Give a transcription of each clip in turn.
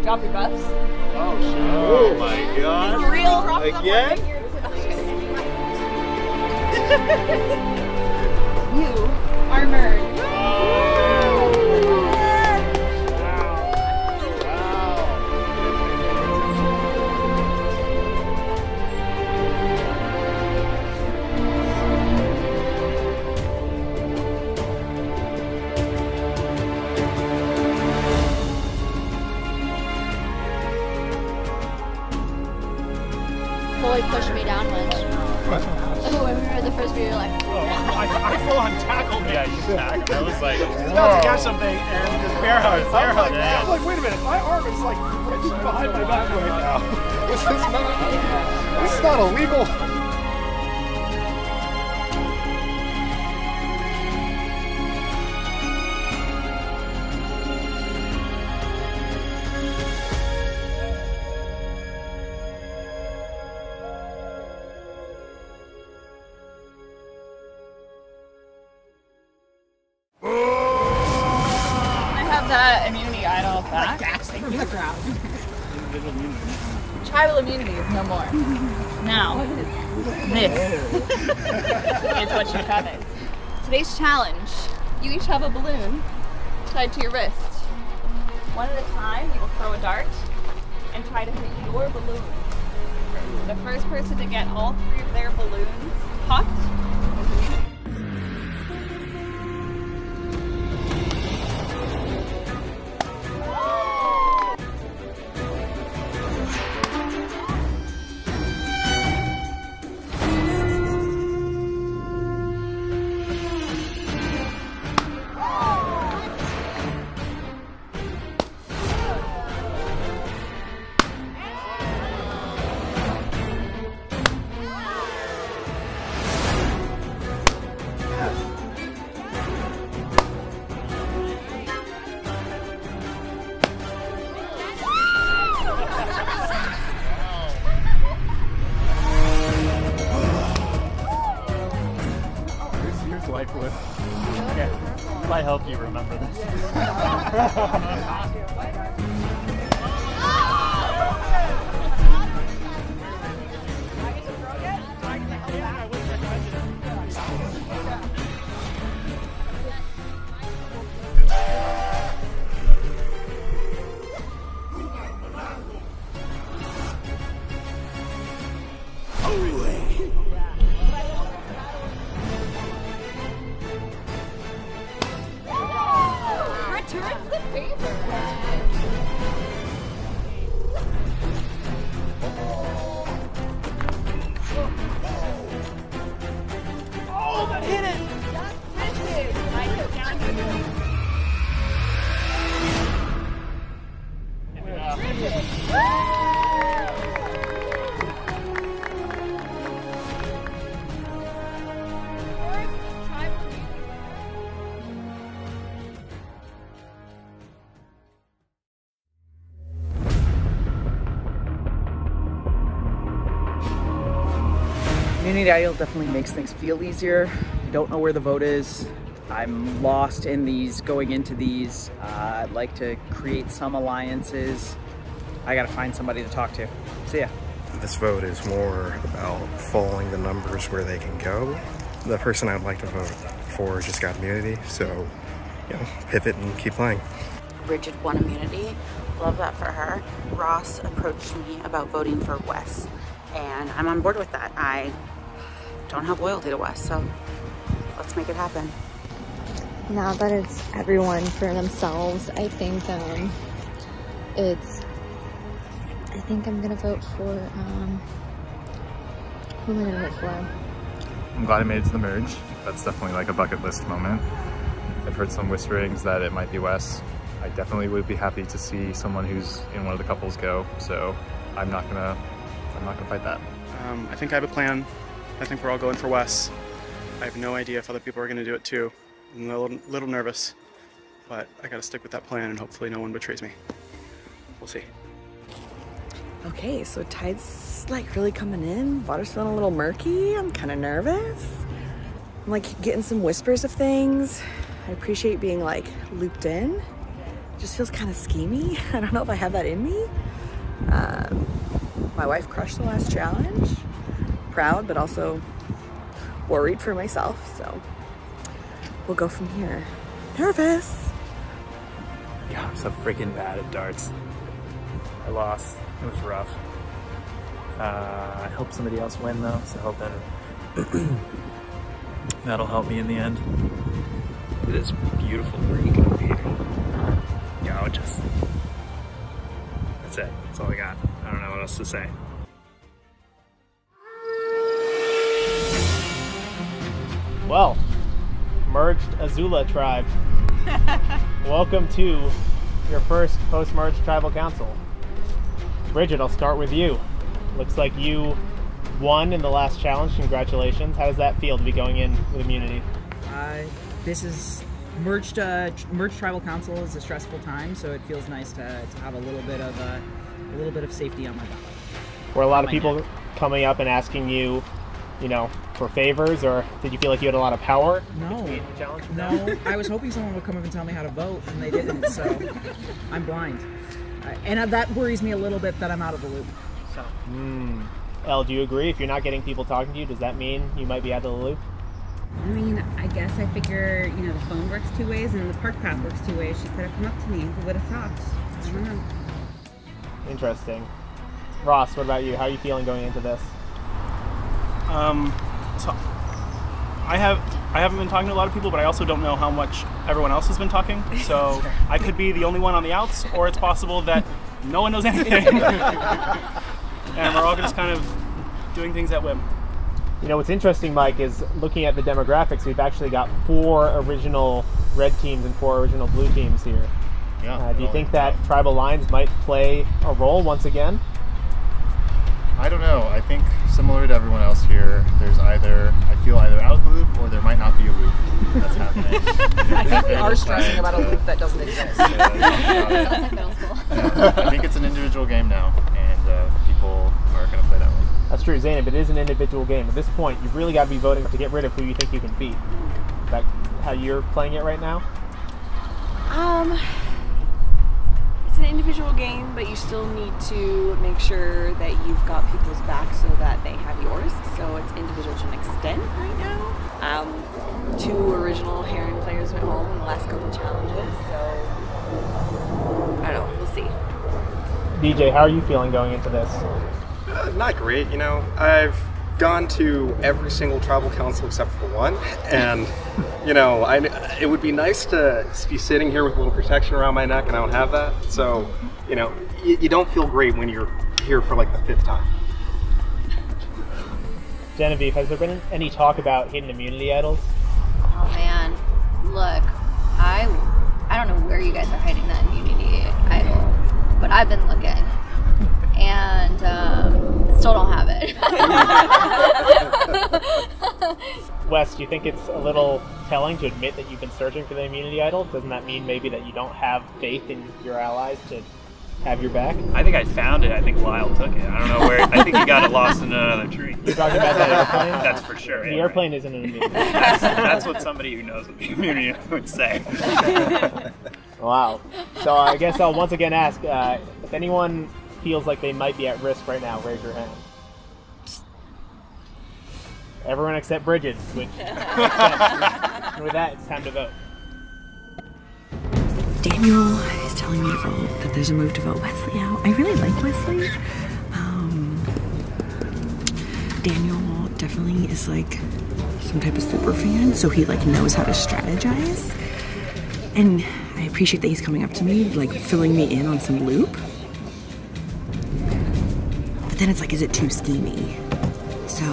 off your buffs. Oh shit. Oh my god. For real. Again? You are merged. Fully pushed me downwards. What? Oh, I remember the first video, like, I full on tackled me. Yeah, you tackled. I was like, about to catch something and just bear hug. Bear hug. I was like, wait a minute, my arm is like behind my back right now. This is not illegal. That immunity idol back. From the ground. Tribal immunity is no more. Now, this is what you covet. Today's challenge, you each have a balloon tied to your wrist. One at a time, you will throw a dart and try to hit your balloon. The first person to get all 3 of their balloons popped is immunity. Lifeless. Okay. Might help you remember this. Returns the favor. Oh, that hit it! Just misses. Nice down. Community Idol definitely makes things feel easier. I don't know where the vote is. I'm lost in these, going into these. I'd like to create some alliances. I gotta find somebody to talk to. See ya. This vote is more about following the numbers where they can go. The person I'd like to vote for just got immunity, so, you know, pivot and keep playing. Bridget won immunity. Love that for her. Ross approached me about voting for Wes, and I'm on board with that. I don't have loyalty to Wes, so let's make it happen. Now that it's everyone for themselves, I think I'm gonna vote for who am I gonna vote for? I'm glad I made it to the merge. That's definitely like a bucket list moment. I've heard some whisperings that it might be Wes. I definitely would be happy to see someone who's in one of the couples go, so I'm not gonna fight that. I think I have a plan. I think we're all going for Wes. I have no idea if other people are going to do it too. I'm a little nervous, but I got to stick with that plan and hopefully no one betrays me. We'll see. Okay, so tide's like really coming in. Water's feeling a little murky. I'm kind of nervous. I'm like getting some whispers of things. I appreciate being like looped in, just feels kind of schemy. I don't know if I have that in me. My wife crushed the last challenge. Proud, but also worried for myself. So we'll go from here. Nervous. Yeah, I'm so freaking bad at darts. I lost. It was rough. I hope somebody else win though, so I hope that'll help me in the end. It is beautiful rig up here. Gorgeous. That's it. That's all I got. I don't know what else to say. Well, merged Azula tribe. Welcome to your first post-merge tribal council. Bridget, I'll start with you. Looks like you won in the last challenge. Congratulations. How does that feel to be going in with immunity? This is merged tribal council is a stressful time, so it feels nice to have a little bit of safety on my back. Were a lot of people coming up and asking you, you know, for favors, or did you feel like you had a lot of power? No. I was hoping someone would come up and tell me how to vote, and they didn't. So I'm blind, and that worries me a little bit that I'm out of the loop. So. Elle, do you agree? If you're not getting people talking to you, does that mean you might be out of the loop? I mean, I guess I figure, you know, the phone works 2 ways and the park path works 2 ways. She could have come up to me. Who would have thought? I don't know. Interesting. Ross, what about you? How are you feeling going into this? So I haven't been talking to a lot of people, but I also don't know how much everyone else has been talking. So I could be the only one on the outs, or it's possible that no one knows anything. And we're all just kind of doing things at whim. You know, what's interesting, Mike, is looking at the demographics, we've actually got 4 original red teams and 4 original blue teams here. Yeah. Do you think that tribal lines might play a role once again? I don't know. I think similar to everyone else here, I feel either out of the loop or there might not be a loop that's happening. I think we are stressing about a loop that doesn't exist. Sounds like middle school. I think it's an individual game now, and people are going to play that way. That's true, Zainab. It is an individual game. At this point, you've really got to be voting to get rid of who you think you can beat. Is that how you're playing it right now? It's an individual game, but you still need to make sure that you've got people's back so that they have yours. So it's individual to an extent right now. 2 original Heron players went home in the last couple challenges, so I don't know. We'll see. DJ, how are you feeling going into this? Not great, you know. I've gone to every single tribal council except for one, and you know, it would be nice to be sitting here with a little protection around my neck, and I don't have that. So, you know, you don't feel great when you're here for like the 5th time. Genevieve, has there been any talk about hidden immunity idols? Oh man, look, I don't know where you guys are hiding that immunity idol, but I've been looking, and still don't have it. Wes, do you think it's a little telling to admit that you've been searching for the immunity idol? Doesn't that mean maybe that you don't have faith in your allies to have your back? I think I found it. I think Lyle took it. I don't know where. I think he got it lost in another tree. You're talking about that airplane? That's for sure. The airplane isn't an immunity. That's what somebody who knows what the immunity would say. Wow. So I guess I'll once again ask, if anyone feels like they might be at risk right now, raise your hand. Everyone except Bridget, which and with that, it's time to vote. Daniel is telling me to vote, that there's a move to vote Wesley out. I really like Wesley. Daniel definitely is like some type of super fan, so he like knows how to strategize. And I appreciate that he's coming up to me, like filling me in on some loop. But then it's like, is it too schemy? So,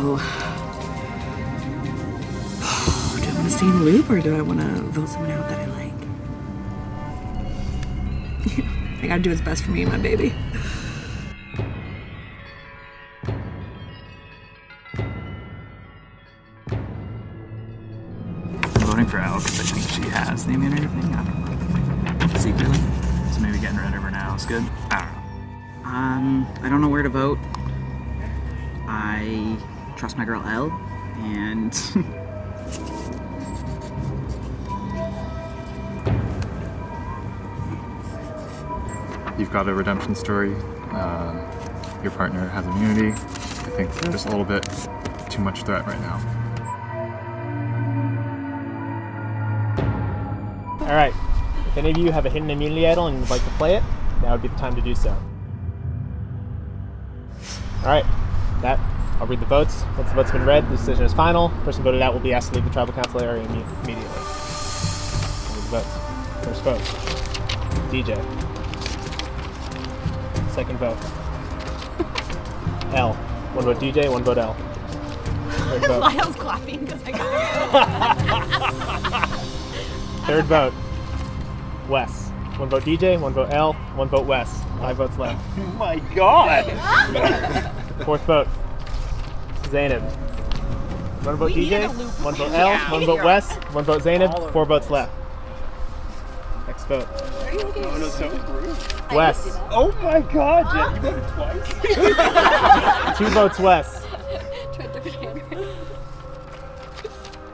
do I want to stay in the loop or do I want to vote someone out that I like? I gotta do what's best for me and my baby. I'm voting for Elle because I think she has the immunity thing. I don't know. Secretly. So maybe getting rid of her now is good. I don't know. I don't know where to vote. I trust my girl Elle, and you've got a redemption story. Your partner has immunity. I think there's a little bit too much threat right now. Alright, if any of you have a hidden immunity idol and would like to play it, now would be the time to do so. Alright, I'll read the votes. Once the votes have been read, the decision is final. The person voted out will be asked to leave the tribal council area immediately. I'll read the votes. First vote, DJ. Second vote, L. One vote DJ, one vote L. Third vote. Lyle's clapping because I got it. Third vote, Wes. One vote DJ, one vote L, one vote Wes. 5 votes left. Oh my god! Fourth vote, Zainab. One vote DJ, one vote L, one vote Wes, one vote Zainab, 4 votes left. Next vote. Oh, no, so Wes. oh my god, Jen, you voted twice? 2 votes Wes.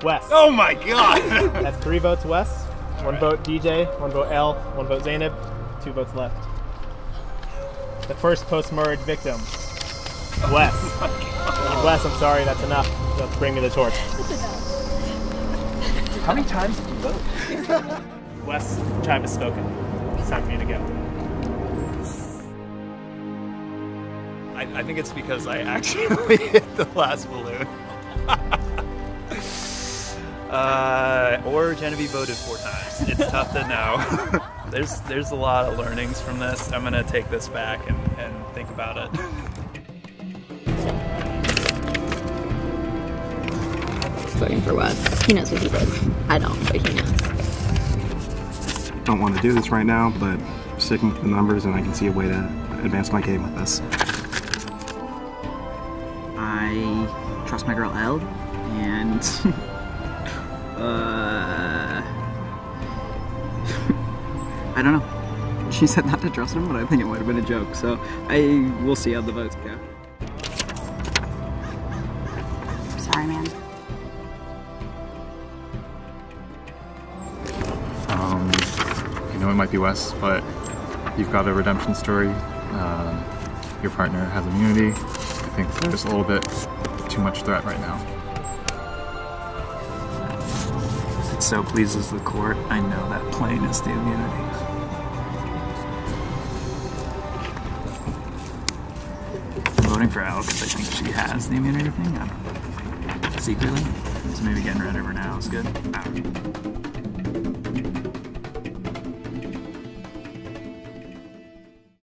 Wes. Oh my god! That's 3 votes Wes, 1 vote DJ, 1 vote L, 1 vote Zainab, 2 votes left. The first post-merge victim, Wes. Wes, I'm sorry, that's enough. Let's bring me the torch. How many times did you vote? Wes, the tribe has spoken. It's time for you to go. I think it's because I actually hit the last balloon. Or Genevieve voted 4 times. It's tough to know. There's a lot of learnings from this. I'm gonna take this back and think about it. Voting for Wes. He knows what he did. I don't, but he knows. Don't want to do this right now, but sticking with the numbers and I can see a way to advance my game with this. I trust my girl Elle, and I don't know. She said not to trust him, but I think it might have been a joke, so we'll see how the votes go. Sorry, man. You know it might be Wes, but you've got a redemption story. Your partner has immunity. I think there's a little bit too much threat right now. If it so pleases the court, I know that plane is the immunity. I'm voting for Elle because I think she has the immunity thing. I don't know. Secretly. So maybe getting rid of her now is good. I don't know.